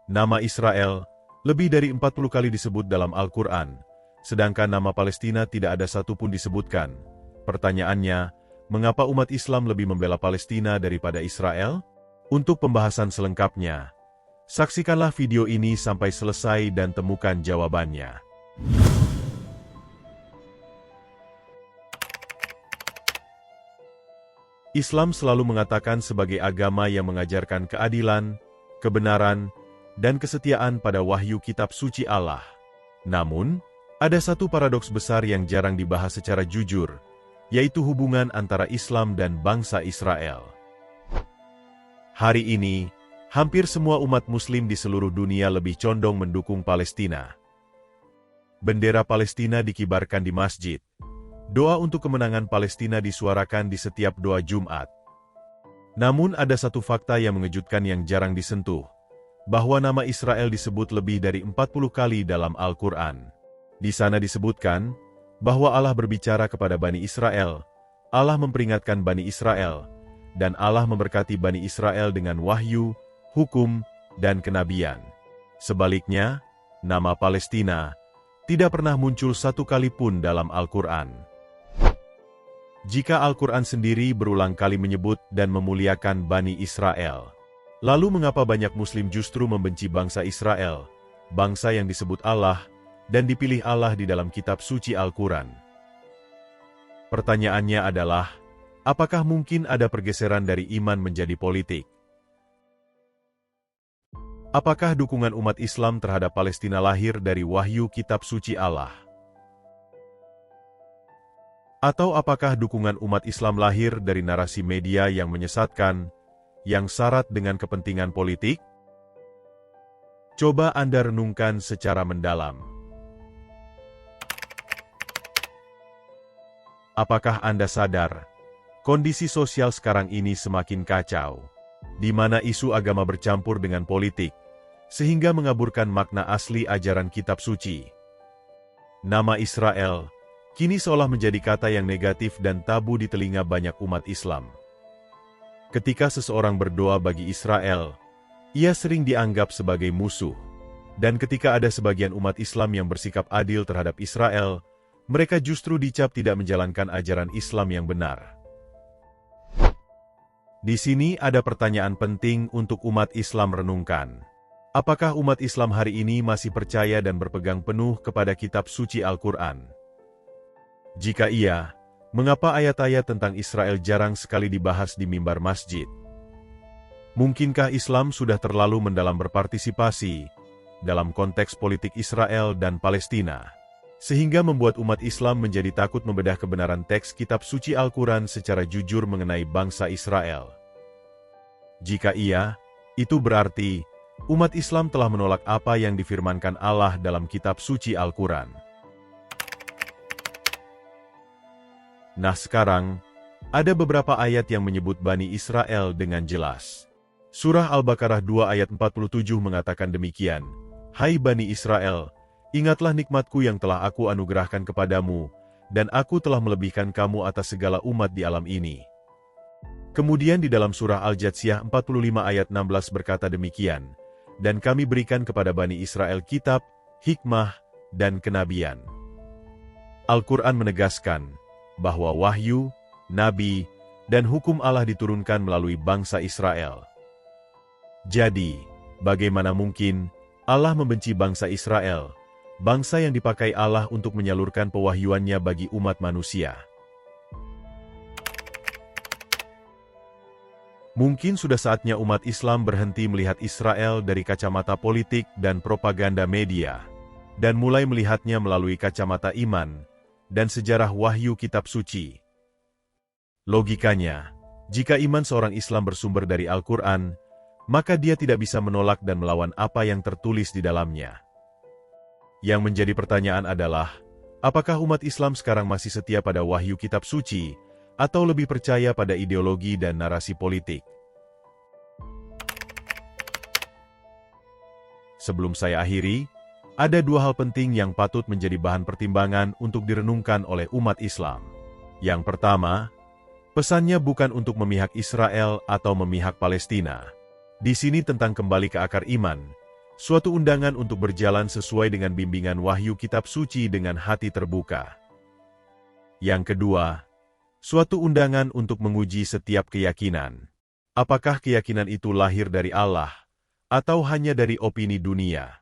Nama Israel lebih dari 40 kali disebut dalam Al-Quran, sedangkan nama Palestina tidak ada satupun disebutkan. Pertanyaannya, mengapa umat Islam lebih membela Palestina daripada Israel? Untuk pembahasan selengkapnya, saksikanlah video ini sampai selesai dan temukan jawabannya. Islam selalu mengatakan sebagai agama yang mengajarkan keadilan, kebenaran, dan kesetiaan pada wahyu kitab suci Allah. Namun, ada satu paradoks besar yang jarang dibahas secara jujur, yaitu hubungan antara Islam dan bangsa Israel. Hari ini, hampir semua umat Muslim di seluruh dunia lebih condong mendukung Palestina. Bendera Palestina dikibarkan di masjid. Doa untuk kemenangan Palestina disuarakan di setiap doa Jumat. Namun ada satu fakta yang mengejutkan yang jarang disentuh, bahwa nama Israel disebut lebih dari 40 kali dalam Al-Quran. Di sana disebutkan bahwa Allah berbicara kepada Bani Israel, Allah memperingatkan Bani Israel, dan Allah memberkati Bani Israel dengan wahyu, hukum, dan kenabian. Sebaliknya, nama Palestina tidak pernah muncul satu kali pun dalam Al-Quran. Jika Al-Quran sendiri berulang kali menyebut dan memuliakan Bani Israel, lalu mengapa banyak Muslim justru membenci bangsa Israel, bangsa yang disebut Allah dan dipilih Allah di dalam kitab suci Al-Quran? Pertanyaannya adalah, apakah mungkin ada pergeseran dari iman menjadi politik? Apakah dukungan umat Islam terhadap Palestina lahir dari wahyu kitab suci Allah? Atau apakah dukungan umat Islam lahir dari narasi media yang menyesatkan, yang syarat dengan kepentingan politik? Coba Anda renungkan secara mendalam. Apakah Anda sadar, kondisi sosial sekarang ini semakin kacau, di mana isu agama bercampur dengan politik, sehingga mengaburkan makna asli ajaran kitab suci? Nama Israel kini seolah menjadi kata yang negatif dan tabu di telinga banyak umat Islam. Ketika seseorang berdoa bagi Israel, ia sering dianggap sebagai musuh. Dan ketika ada sebagian umat Islam yang bersikap adil terhadap Israel, mereka justru dicap tidak menjalankan ajaran Islam yang benar. Di sini ada pertanyaan penting untuk umat Islam renungkan. Apakah umat Islam hari ini masih percaya dan berpegang penuh kepada kitab suci Al-Quran? Jika iya, mengapa ayat-ayat tentang Israel jarang sekali dibahas di mimbar masjid? Mungkinkah Islam sudah terlalu mendalam berpartisipasi dalam konteks politik Israel dan Palestina, sehingga membuat umat Islam menjadi takut membedah kebenaran teks kitab suci Al-Quran secara jujur mengenai bangsa Israel? Jika iya, itu berarti umat Islam telah menolak apa yang difirmankan Allah dalam kitab suci Al-Quran. Nah sekarang, ada beberapa ayat yang menyebut Bani Israel dengan jelas. Surah Al-Baqarah 2 ayat 47 mengatakan demikian, "Hai Bani Israel, ingatlah nikmatku yang telah aku anugerahkan kepadamu, dan aku telah melebihkan kamu atas segala umat di alam ini." Kemudian di dalam surah Al-Jathiyah 45 ayat 16 berkata demikian, "Dan kami berikan kepada Bani Israel kitab, hikmah, dan kenabian." Al-Quran menegaskan bahwa wahyu, nabi, dan hukum Allah diturunkan melalui bangsa Israel. Jadi, bagaimana mungkin Allah membenci bangsa Israel, bangsa yang dipakai Allah untuk menyalurkan pewahyuannya bagi umat manusia? Mungkin sudah saatnya umat Islam berhenti melihat Israel dari kacamata politik dan propaganda media, dan mulai melihatnya melalui kacamata iman dan sejarah wahyu kitab suci. Logikanya, jika iman seorang Islam bersumber dari Al-Quran, maka dia tidak bisa menolak dan melawan apa yang tertulis di dalamnya. Yang menjadi pertanyaan adalah, apakah umat Islam sekarang masih setia pada wahyu kitab suci, atau lebih percaya pada ideologi dan narasi politik? Sebelum saya akhiri, ada dua hal penting yang patut menjadi bahan pertimbangan untuk direnungkan oleh umat Islam. Yang pertama, pesannya bukan untuk memihak Israel atau memihak Palestina. Di sini tentang kembali ke akar iman, Suatu undangan untuk berjalan sesuai dengan bimbingan wahyu kitab suci dengan hati terbuka. Yang kedua, suatu undangan untuk menguji setiap keyakinan. Apakah keyakinan itu lahir dari Allah, atau hanya dari opini dunia?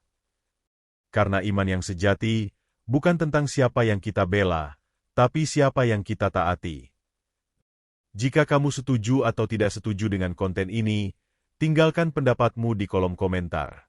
Karena iman yang sejati bukan tentang siapa yang kita bela, tapi siapa yang kita taati. Jika kamu setuju atau tidak setuju dengan konten ini, tinggalkan pendapatmu di kolom komentar.